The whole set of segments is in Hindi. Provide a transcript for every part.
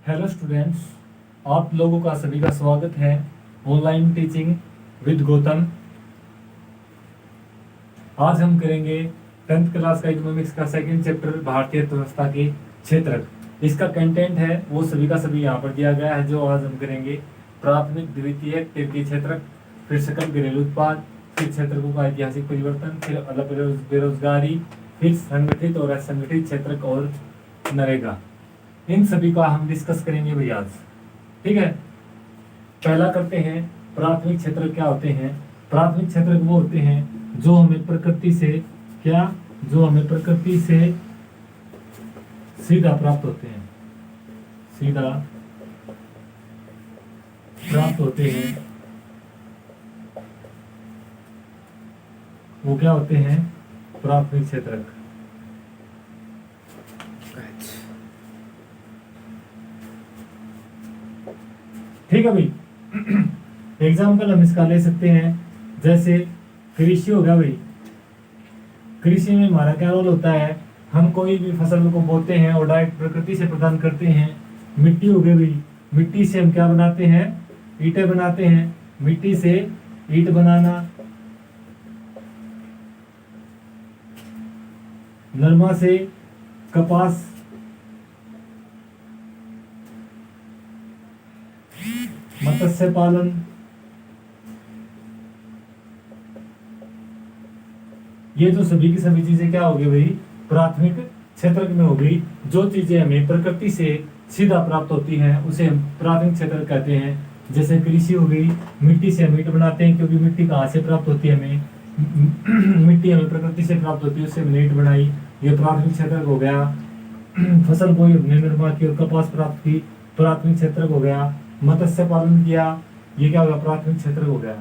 हेलो स्टूडेंट्स, आप लोगों का सभी का स्वागत है ऑनलाइन टीचिंग विद गौतम। आज हम करेंगे 10th क्लास का इकोनॉमिक्स का सेकंड चैप्टर भारतीय अर्थव्यवस्था के क्षेत्रक। इसका कंटेंट है वो सभी का सभी यहाँ पर दिया गया है। जो आज हम करेंगे प्राथमिक, द्वितीयक, तृतीय क्षेत्रक, फिर सकल घरेलू उत्पाद, फिर क्षेत्रकों का ऐतिहासिक परिवर्तन, फिर अलग बेरोजगारी, फिर संगठित और असंगठित क्षेत्रक और नरेगा। इन सभी का हम डिस्कस करेंगे भाई आज। ठीक है, पहला करते हैं प्राथमिक क्षेत्र क्या होते हैं। प्राथमिक क्षेत्र वो होते हैं जो हमें प्रकृति से सीधा प्राप्त होते हैं, वो क्या होते हैं? प्राथमिक क्षेत्रक। ठीक है भाई। एग्जाम्पल हम इसका ले सकते हैं, जैसे कृषि हो गया भाई। कृषि में हमारा क्या रोल होता है? हम कोई भी फसल को बोते हैं और डायरेक्ट प्रकृति से प्रदान करते हैं। मिट्टी हो गई भाई, मिट्टी से हम क्या बनाते हैं? ईंटें बनाते हैं। मिट्टी से ईंट बनाना। नरमा से कपास, मत्स्य पालन, ये जो सभी की सभी चीजें क्या होगी भाई? प्राथमिक क्षेत्र में हो गई। जो चीजें हमें प्रकृति से सीधा प्राप्त होती हैं उसे हम प्राथमिक क्षेत्र कहते हैं। जैसे कृषि हो गई, मिट्टी से हम ईंट बनाते हैं, क्योंकि मिट्टी कहाँ से प्राप्त होती है? हमें मिट्टी हमें प्रकृति से प्राप्त होती है, उससे हमने ईंट बनाई, ये प्राथमिक क्षेत्र हो गया। फसल कोई हमने निर्माण की और कपास प्राप्त की, प्राथमिक क्षेत्र हो गया। मत्स्य पालन किया, ये क्या होगा? प्राथमिक क्षेत्र हो गया।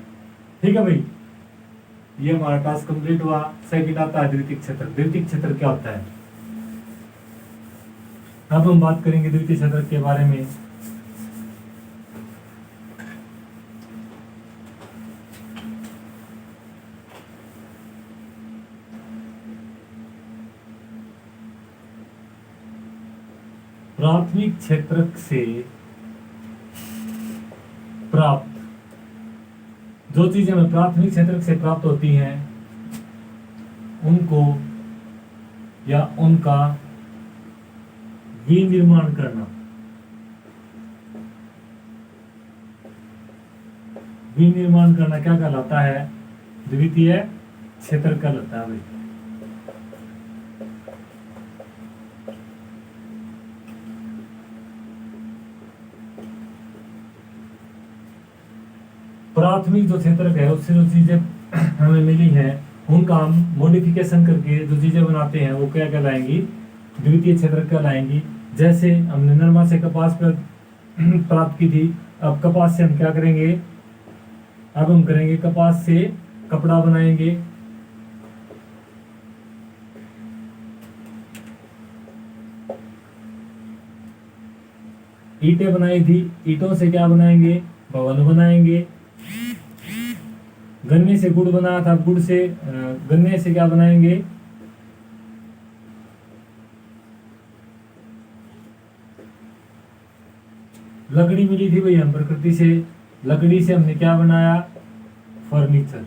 ठीक है भाई, ये हमारा टास्क कंप्लीट हुआ। सेकंड आता है द्वितीय क्षेत्र। द्वितीय क्षेत्र क्या होता है? अब हम बात करेंगे द्वितीय क्षेत्र के बारे में। प्राथमिक क्षेत्र से प्राप्त जो चीजें हमें प्राथमिक क्षेत्र से प्राप्त होती हैं उनको या उनका विनिर्माण करना। विनिर्माण करना क्या कहलाता है? द्वितीय क्षेत्र कहलाता है भाई। प्राथमिक जो क्षेत्र है उससे जो चीजें हमें मिली हैं उनका हम मॉडिफिकेशन करके जो चीजें बनाते हैं वो क्या कहलाएंगी? द्वितीय क्षेत्र कहलाएंगी। जैसे हमने नरमा से कपास प्राप्त की थी, अब कपास से हम क्या करेंगे? अब हम करेंगे कपास से कपड़ा बनाएंगे। ईंटें बनाई थी, ईंटों से क्या बनाएंगे? भवन बनाएंगे। गन्ने से गुड़ बनाया था, गुड़ से गन्ने से क्या बनाएंगे? लकड़ी मिली थी भाई हम प्रकृति से, लकड़ी से हमने क्या बनाया? फर्नीचर।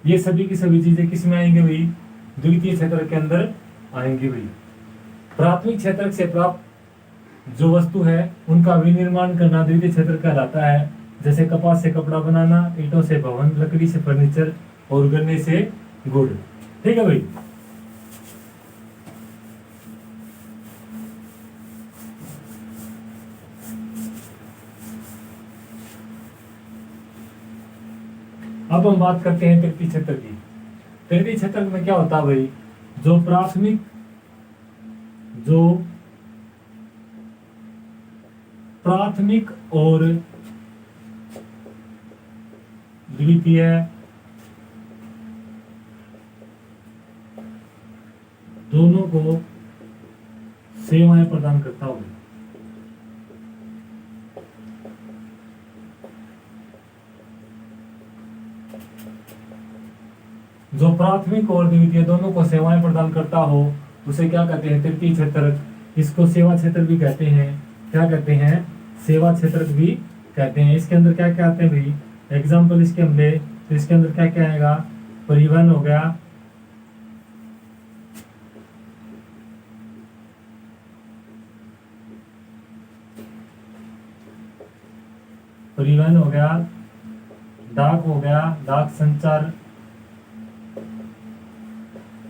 ये सभी की सभी चीजें किस में आएंगे भाई? द्वितीय क्षेत्र के अंदर आएंगे भाई। प्राथमिक क्षेत्र से प्राप्त जो वस्तु है उनका विनिर्माण करना द्वितीय क्षेत्र कहलाता है। जैसे कपास से कपड़ा बनाना, ईंटों से भवन, लकड़ी से फर्नीचर और गन्ने से गुड़। ठीक है भाई। अब हम बात करते हैं तृतीय क्षेत्र की। तृतीय क्षेत्र में क्या होता है भाई? जो प्राथमिक और द्वितीय दोनों को सेवाएं प्रदान करता होगा। जो प्राथमिक और द्वितीय दोनों को सेवाएं प्रदान करता हो उसे क्या कहते हैं? तृतीय क्षेत्र। इसको सेवा क्षेत्र भी कहते हैं। क्या कहते हैं? सेवा क्षेत्र भी कहते हैं। इसके अंदर क्या क्या आते हैं भाई? एग्जाम्पल इसके हम ले तो इसके अंदर क्या क्या आएगा? परिवहन हो गया, परिवहन हो गया, डाक हो गया, डाक संचार,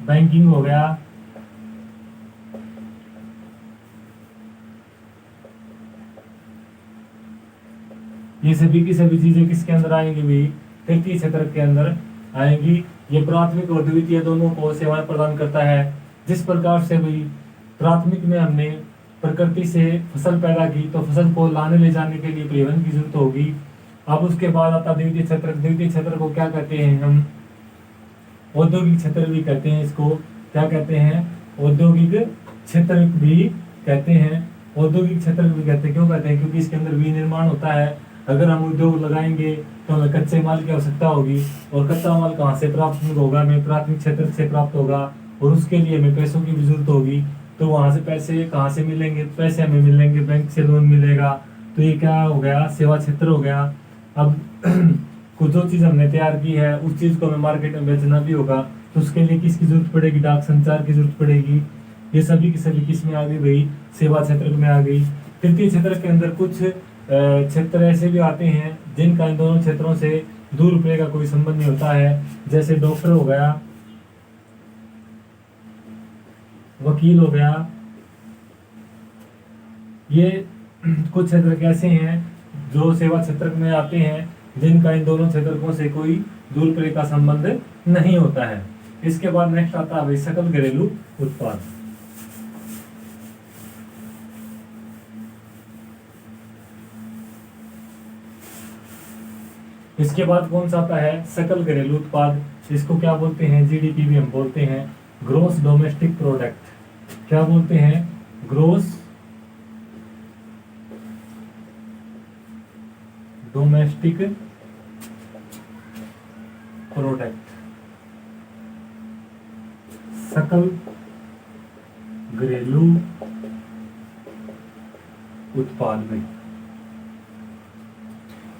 बैंकिंग हो गया, ये सभी की सभी चीजें किसके अंदर आएंगी भाई? तृतीय क्षेत्र के अंदर आएंगी। ये प्राथमिक और द्वितीय दोनों को सेवाएं प्रदान करता है। जिस प्रकार से भाई प्राथमिक में हमने प्रकृति से फसल पैदा की तो फसल को लाने ले जाने के लिए परिवहन की जरूरत होगी। अब उसके बाद आता द्वितीय क्षेत्र। द्वितीय क्षेत्र को क्या कहते हैं हम? औद्योगिक क्षेत्र भी कहते हैं इसको। क्या कहते हैं? औद्योगिक क्षेत्र भी कहते हैं। औद्योगिक क्षेत्र भी कहते हैं। क्यों कहते हैं? क्योंकि इसके अंदर विनिर्माण होता है। अगर हम उद्योग लगाएंगे तो हमें कच्चे माल की आवश्यकता होगी, और कच्चा माल कहाँ से प्राप्त होगा? हमें प्राथमिक क्षेत्र से प्राप्त होगा, और उसके लिए हमें पैसों की भी जरूरत होगी। तो वहां से पैसे कहाँ से मिलेंगे? पैसे हमें मिलेंगे, बैंक से लोन मिलेगा। तो ये क्या हो गया? सेवा क्षेत्र हो गया। अब कुछ जो चीज हमने तैयार की है उस चीज को हमें मार्केट में बेचना भी होगा, तो उसके लिए किसकी जरूरत पड़ेगी? डाक संचार की जरूरत पड़ेगी। ये सभी की सभी किस में आ गई भाई? सेवा क्षेत्र में आ गई। तृतीय क्षेत्र के अंदर कुछ क्षेत्र ऐसे भी आते हैं जिनका इन दोनों क्षेत्रों से दूर रुपये का कोई संबंध नहीं होता है। जैसे डॉक्टर हो गया, वकील हो गया। ये कुछ क्षेत्र कैसे हैं जो सेवा क्षेत्र में आते हैं जिनका इन दोनों क्षेत्रों से कोई दूर रुपये का संबंध नहीं होता है। इसके बाद नेक्स्ट आता है भाई सकल घरेलू उत्पाद। इसके बाद कौन सा आता है? सकल घरेलू उत्पाद। इसको क्या बोलते हैं? जीडीपी भी हम बोलते हैं, ग्रोस डोमेस्टिक प्रोडक्ट। क्या बोलते हैं? Gross domestic product. सकल घरेलू उत्पाद में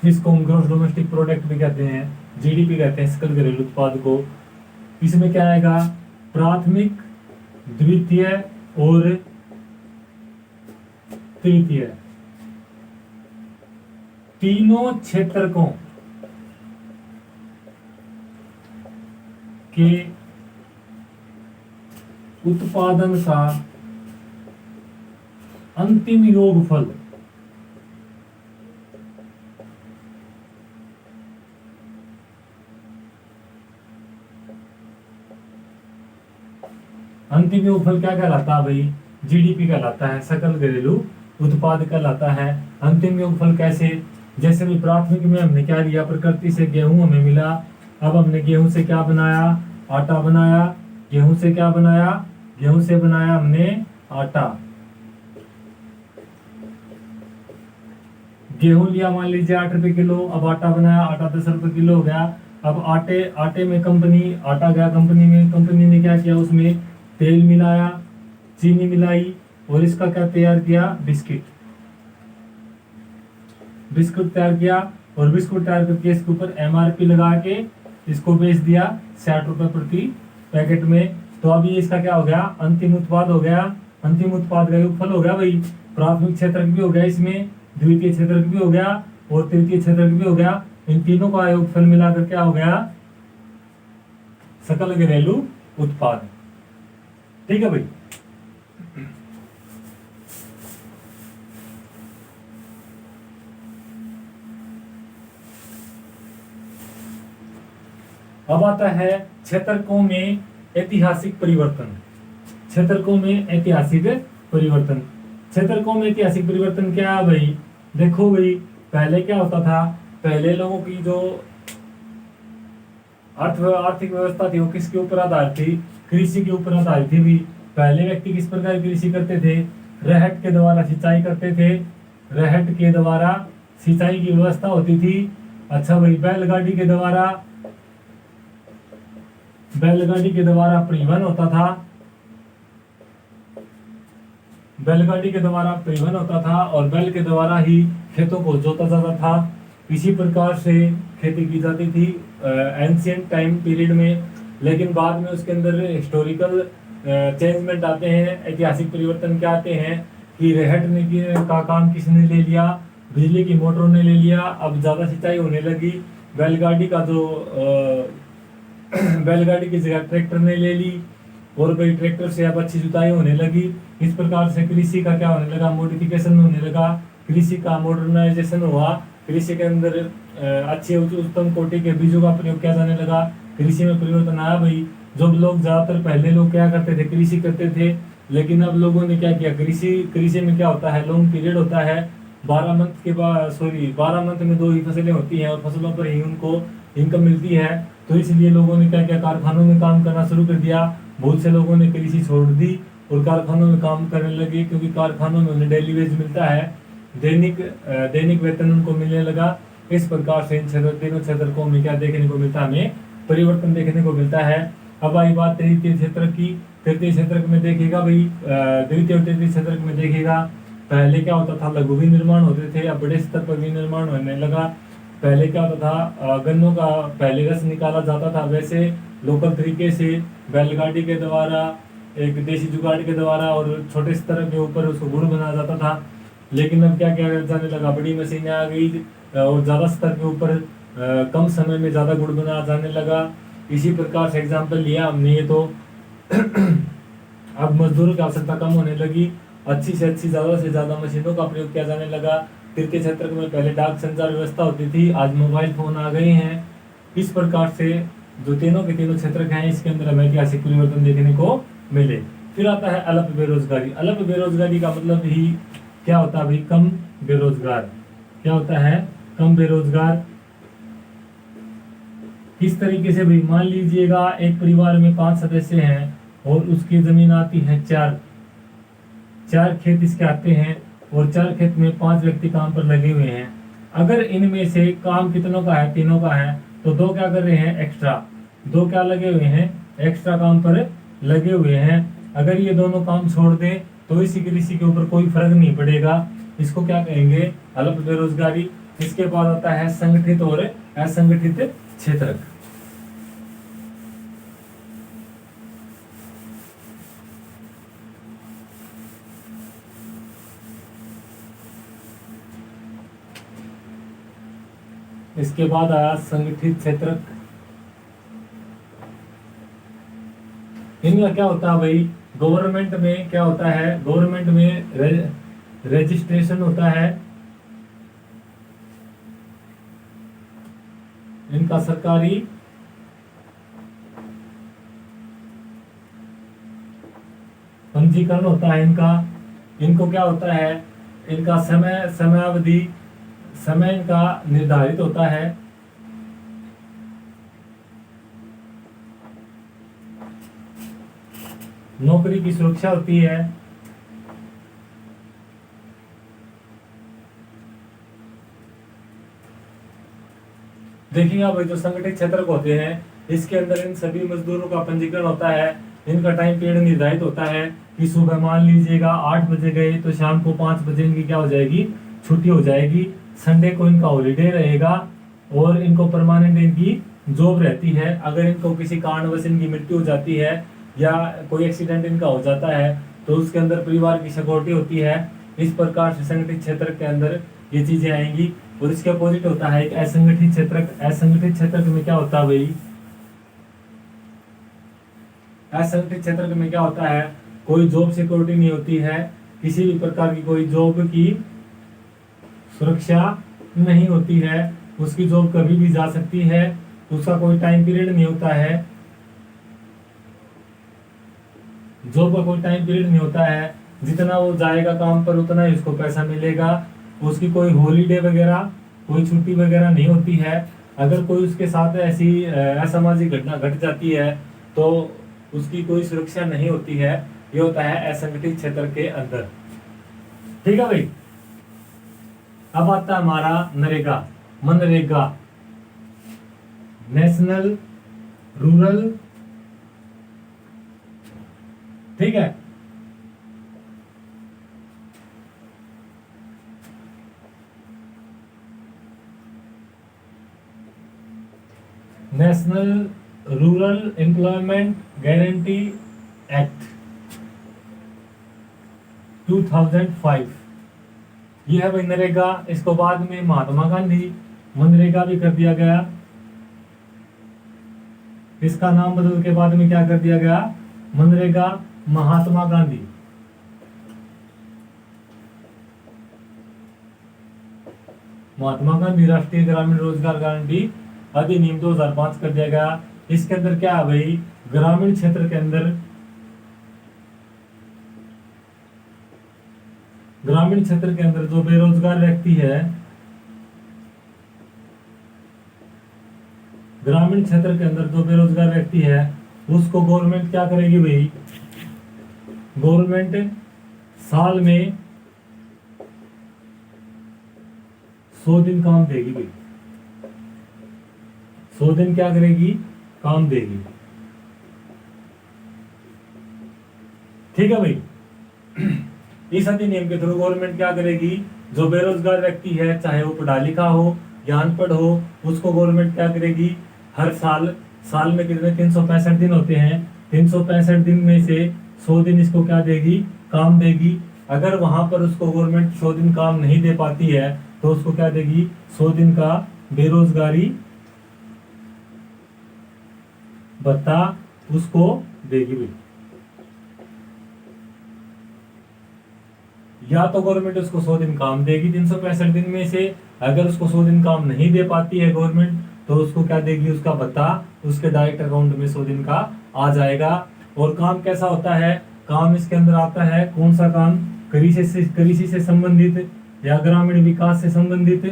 जिसको हम ग्रोस डोमेस्टिक प्रोडक्ट भी कहते हैं, जीडीपी कहते हैं सकल घरेलू उत्पाद को। इसमें क्या आएगा? प्राथमिक, द्वितीय और तृतीय तीनों क्षेत्रकों के उत्पादन का अंतिम योगफल अंतिम योगफल क्या कहलाता है भाई? जीडीपी कहलाता है, सकल घरेलू उत्पाद कहलाता है। अंतिम योगफल कैसे? जैसे भी प्राथमिक में हमने क्या लिया? प्रकृति से गेहूं हमें मिला। अब हमने गेहूं से क्या बनाया? आटा बनाया। गेहूं से क्या बनाया? गेहूं से बनाया हमने आटा। गेहूं लिया मान लीजिए 8 रुपए किलो, अब आटा बनाया, आटा 10 रुपए किलो हो गया। अब आटे में कंपनी, आटा गया कंपनी में, कंपनी ने क्या किया? उसमें तेल मिलाया, चीनी मिलाई, और इसका क्या तैयार किया? बिस्किट तैयार किया। और बिस्कुट तैयार करके इसके ऊपर एमआरपी लगा के इसको बेच दिया 60 रुपए प्रति पैकेट में। तो अब ये इसका क्या हो गया? अंतिम उत्पाद हो गया। अंतिम उत्पाद का योगफल हो गया भाई। प्राथमिक क्षेत्र भी हो गया, इसमें द्वितीय क्षेत्र भी हो गया, और तृतीय क्षेत्र भी हो गया। इन तीनों का योगफल मिलाकर क्या हो गया? सकल घरेलू उत्पाद। ठीक है भाई। अब आता है क्षेत्रकों में ऐतिहासिक परिवर्तन। क्षेत्रकों में ऐतिहासिक परिवर्तन। क्षेत्रकों में ऐतिहासिक परिवर्तन क्या है भाई? देखो भाई, पहले क्या होता था? पहले लोगों की जो आर्थिक व्यवस्था थी वो किसके ऊपर आधारित थी? कृषि के ऊपर आधारित थी भी। पहले व्यक्ति किस प्रकार कृषि करते थे? रहट के द्वारा सिंचाई करते थे। रहट के द्वारा सिंचाई की व्यवस्था होती थी। अच्छा भाई, बैलगाड़ी के द्वारा परिवहन होता था। बैलगाड़ी के द्वारा परिवहन होता था और बैल के द्वारा ही खेतों को जोता जाता था। इसी प्रकार से खेती की जाती थी एंशियंट टाइम पीरियड में। लेकिन बाद में उसके अंदर हिस्टोरिकल चेंजमेंट आते हैं, ऐतिहासिक परिवर्तन क्या आते हैं कि रेहटने का काम किसने ले लिया, बिजली की मोटरों ने ले लिया। अब ज़्यादा सिंचाई होने लगी, बैलगाड़ी का जो बैलगाड़ी की जगह ट्रैक्टर ने ले ली और भाई ट्रैक्टर से अब अच्छी जुताई होने लगी। इस प्रकार से कृषि का क्या होने लगा, मॉडिफिकेशन होने लगा, कृषि का मॉडर्नाइजेशन हुआ। कृषि के अंदर अच्छे उत्तम कोटि के बीजों का प्रयोग किया जाने लगा। कृषि में परिवर्तन आया भाई। जो लोग ज्यादातर पहले लोग क्या करते थे, कृषि करते थे, लेकिन अब लोगों ने क्या किया, कृषि में क्या होता है, लॉन्ग पीरियड होता है। 12 मंथ के बाद 12 मंथ में 2 ही फसलें होती हैं और फसलों पर ही उनको इनकम मिलती है। तो इसलिए लोगों ने क्या किया, कारखानों में काम करना शुरू कर दिया। बहुत से लोगों ने कृषि छोड़ दी और कारखानों में काम करने लगे, क्योंकि कारखानों में उन्हें डेली वेज मिलता है, दैनिक वेतन उनको मिलने लगा। इस प्रकार से इन तीनों क्षेत्रों में क्या देखने को मिलता है, हमें परिवर्तन देखने को मिलता है। अब आई बात तृतीय क्षेत्र की। तृतीय क्षेत्र में देखिएगा भाई, द्वितीय और तृतीय क्षेत्र में देखिएगा, पहले क्या होता था, लघु विनिर्माण होते थे, अब बड़े स्तर पर विनिर्माण होने लगा। पहले क्या होता था, गन्नों का पहले रस निकाला जाता था, वैसे लोकल तरीके से बैलगाड़ी के द्वारा, एक देसी जुगाड़ के द्वारा और छोटे स्तर के ऊपर उसको गुड़ बनाया जाता था। लेकिन अब क्या किया जाने लगा, बड़ी मशीनें आ गई और ज़्यादा स्तर के ऊपर कम समय में ज़्यादा गुड़ बनाया जाने लगा। इसी प्रकार से एग्जाम्पल लिया हमने ये तो अब मजदूरों की आवश्यकता कम होने लगी, अच्छी से अच्छी ज़्यादा से ज़्यादा मशीनों का प्रयोग किया जाने लगा। तृतीय क्षेत्र में पहले डाक संचार व्यवस्था होती थी, आज मोबाइल फोन आ गए हैं। इस प्रकार से जो तीनों के तीनों क्षेत्र हैं, इसके अंदर हमें ऐतिहासिक परिवर्तन देखने को मिले। फिर आता है अल्प बेरोजगारी। अल्प बेरोजगारी का मतलब ही क्या होता है भाई, कम बेरोजगार। क्या होता है, कम बेरोजगार। किस तरीके से भाई, मान लीजिएगा एक परिवार में 5 सदस्य हैं और उसकी जमीन आती है 4 खेत इसके आते हैं और 4 खेत में 5 व्यक्ति काम पर लगे हुए हैं। अगर इनमें से काम कितनों का है, तीनों का है, तो 2 क्या कर रहे हैं, एक्स्ट्रा। 2 क्या लगे हुए हैं, एक्स्ट्रा काम पर लगे हुए हैं। अगर ये दोनों काम छोड़ दें तो इसी कृषि के ऊपर कोई फर्क नहीं पड़ेगा। इसको क्या कहेंगे, अल्प बेरोजगारी। इसके बाद आता है संगठित और असंगठित क्षेत्र। इसके बाद आया संगठित क्षेत्र। इनका क्या होता है भाई, गवर्नमेंट में क्या होता है, गवर्नमेंट में रजिस्ट्रेशन होता है, इनका सरकारी पंजीकरण होता है इनका। इनको क्या होता है, इनका समयावधि समय इनका निर्धारित होता है। नौकरी की सुरक्षा होती है। देखिए भाई, जो संगठित क्षेत्र होते हैं इसके अंदर इन सभी मजदूरों का पंजीकरण होता है। इनका टाइम पीरियड निर्धारित होता है कि सुबह मान लीजिएगा 8 बजे गए तो शाम को 5 बजे इनकी क्या हो जाएगी, छुट्टी हो जाएगी। संडे को इनका हॉलीडे रहेगा और इनको परमानेंट इनकी जॉब रहती है। अगर इनको किसी कारणवश इनकी मृत्यु हो जाती है या कोई एक्सीडेंट इनका हो जाता है तो उसके अंदर परिवार की सिक्योरिटी होती है। इस प्रकार से संगठित क्षेत्र के अंदर ये चीजें आएंगी। और इसके अपोजिट होता है एक असंगठित क्षेत्र। असंगठित क्षेत्र में क्या होता है भाई, असंगठित क्षेत्र में क्या होता है, कोई जॉब सिक्योरिटी नहीं होती है, किसी भी प्रकार की कोई जॉब की सुरक्षा नहीं होती है। उसकी जॉब कभी भी जा सकती है, उसका कोई टाइम पीरियड नहीं होता है, जॉब का कोई टाइम पीरियड नहीं होता है। जितना वो जाएगा काम पर उतना ही उसको पैसा मिलेगा। उसकी कोई हॉलीडे वगैरह, कोई छुट्टी वगैरह नहीं होती है। अगर कोई उसके साथ ऐसी असामाजिक घटना घट जाती है तो उसकी कोई सुरक्षा नहीं होती है। ये होता है असंगठित क्षेत्र के अंदर। ठीक है भाई। अब आता है हमारा नरेगा, मनरेगा, नेशनल रूरल, ठीक है, national rural employment guarantee act 2005, ये है भाई नरेगा। इसको बाद में महात्मा गांधी मनरेगा भी कर दिया गया। इसका नाम बदल के बाद में क्या कर दिया गया, मनरेगा महात्मा गांधी। महात्मा गांधी राष्ट्रीय ग्रामीण रोजगार गारंटी अधिनियम 2005 कर दिया गया। इसके अंदर क्या है भाई, ग्रामीण क्षेत्र के अंदर, ग्रामीण क्षेत्र के अंदर जो बेरोजगार व्यक्ति है, ग्रामीण क्षेत्र के अंदर जो बेरोजगार व्यक्ति है उसको गवर्नमेंट क्या करेगी भाई, गवर्नमेंट साल में 100 दिन काम देगी भाई, 100 दिन क्या करेगी, काम देगी। ठीक है भाई। इस अधिनियम के थ्रू गवर्नमेंट क्या करेगी, जो बेरोजगार व्यक्ति है चाहे वो पढ़ा लिखा हो या अनपढ़ हो, उसको गवर्नमेंट क्या करेगी, हर साल में कितने 365 दिन होते हैं, 365 दिन में से 100 दिन इसको क्या देगी, काम देगी। अगर वहां पर उसको गवर्नमेंट 100 दिन काम नहीं दे पाती है तो उसको क्या देगी, 100 दिन का बेरोजगारी भत्ता उसको देगी भाई। या तो गवर्नमेंट उसको 100 दिन काम देगी 365 दिन में से, अगर उसको 100 दिन काम नहीं दे पाती है गवर्नमेंट तो उसको क्या देगी, उसका भत्ता उसके डायरेक्ट अकाउंट में 100 दिन का आ जाएगा। और काम कैसा होता है, काम इसके अंदर आता है कौन सा काम, कृषि से संबंधित या ग्रामीण विकास से संबंधित।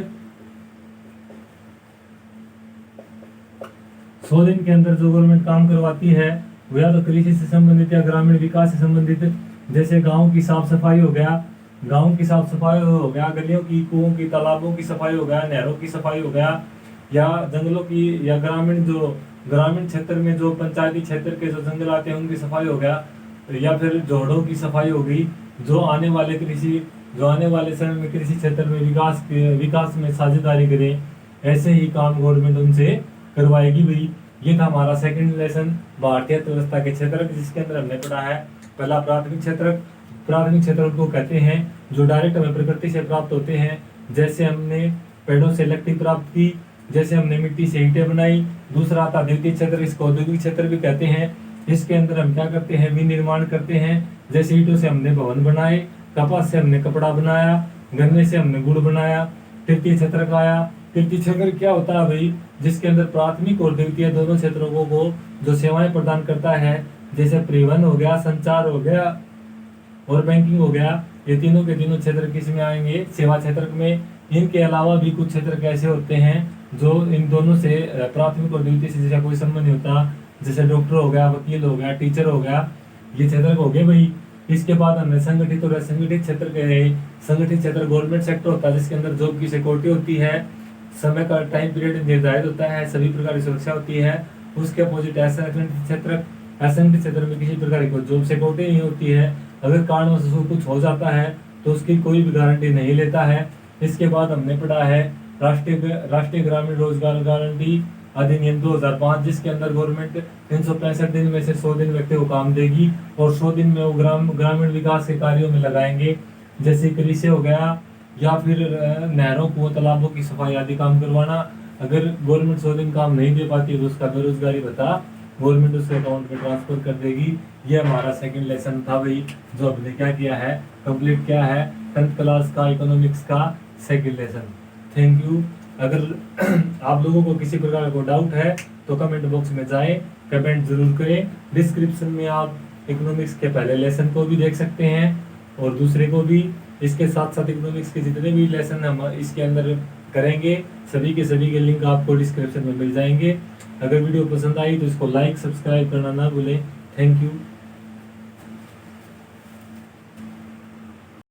100 दिन के अंदर जो गवर्नमेंट काम करवाती है वो या तो कृषि से संबंधित या ग्रामीण विकास से संबंधित, जैसे गांव की साफ सफाई हो गया, गांव की साफ सफाई हो गया, गलियों की, कुओं की, तालाबों की सफाई हो गया, नहरों की सफाई हो गया, या जंगलों की, या ग्रामीण क्षेत्र में जो पंचायती क्षेत्र के जो जंगल आते हैं उनकी सफाई हो गया, या फिर जोड़ों की सफाई हो गई। जो आने वाले समय में कृषि क्षेत्र में विकास में साझेदारी करें, ऐसे ही काम गवर्नमेंट उनसे करवाएगी भाई। ये था हमारा सेकंड लेसन भारतीय अर्थव्यवस्था के क्षेत्र, जिसके अंदर हमने पढ़ा है पहला प्राथमिक क्षेत्र। प्राथमिक क्षेत्र उनको कहते हैं जो डायरेक्ट हमें प्रकृति से प्राप्त होते हैं, जैसे हमने पेड़ों से लकड़ी प्राप्त की, जैसे हमने मिट्टी से ईंटें बनाई। दूसरा आता द्वितीय क्षेत्र, इसको औद्योगिक क्षेत्र भी कहते हैं। इसके अंदर हम क्या करते हैं, विनिर्माण करते हैं, जैसे ईंटों से हमने भवन बनाए, कपास से हमने कपड़ा बनाया, गन्ने से हमने गुड़ बनाया। तृतीय क्षेत्र का आया, तृतीय क्षेत्र क्या होता है भाई, जिसके अंदर प्राथमिक और द्वितीय दोनों क्षेत्रों को जो सेवाएं प्रदान करता है, जैसे परिवहन हो गया, संचार हो गया और बैंकिंग हो गया। ये तीनों के तीनों क्षेत्र किस में आएंगे, सेवा क्षेत्र में। इनके अलावा भी कुछ क्षेत्र कैसे होते हैं जो इन दोनों से प्राथमिक और द्वितीय से जैसा कोई संबंध नहीं होता, जैसे डॉक्टर हो गया, वकील हो गया, टीचर हो गया, ये क्षेत्र हो गए भाई। इसके बाद हमने संगठित और असंगठित क्षेत्र के, संगठित क्षेत्र गवर्नमेंट सेक्टर होता है, जिसके अंदर जॉब की सिक्योरिटी होती है, समय का टाइम पीरियड निर्धारित होता है, सभी प्रकार की सुरक्षा होती है। उसके अपोजिट असंगठित क्षेत्र, असंगठित क्षेत्र में किसी प्रकार की जॉब सिक्योरिटी नहीं होती है, अगर कारणवश उसको कुछ हो जाता है तो उसकी कोई भी गारंटी नहीं लेता है। इसके बाद हमने पढ़ा है राष्ट्रीय ग्रामीण रोजगार गारंटी अधिनियम 2005, जिसके अंदर गवर्नमेंट 365 दिन में से 100 दिन व्यक्ति को काम देगी और 100 दिन में वो ग्रामीण विकास के कार्यों में लगाएंगे, जैसे कृषि हो गया या फिर नहरों को, तालाबों की सफाई आदि काम करवाना। अगर गवर्नमेंट 100 दिन काम नहीं दे पाती तो उसका बेरोजगारी भत्ता गवर्नमेंट उसके अकाउंट में ट्रांसफर कर देगी। ये हमारा सेकंड लेसन था भाई, जो हमने क्या किया है, कंप्लीट किया है 10th क्लास का इकोनॉमिक्स का सेकंड लेसन। Thank you. अगर आप लोगों को किसी प्रकार का डाउट है तो कमेंट बॉक्स में जाएं, कमेंट जरूर करें। डिस्क्रिप्शन में आप इकोनॉमिक्स के पहले लेसन को भी देख सकते हैं और दूसरे को भी। इसके साथ साथ इकोनॉमिक्स के जितने भी लेसन हम इसके अंदर करेंगे, सभी के लिंक आपको डिस्क्रिप्शन में मिल जाएंगे। अगर वीडियो पसंद आई तो इसको लाइक सब्सक्राइब करना ना भूलें। Thank you.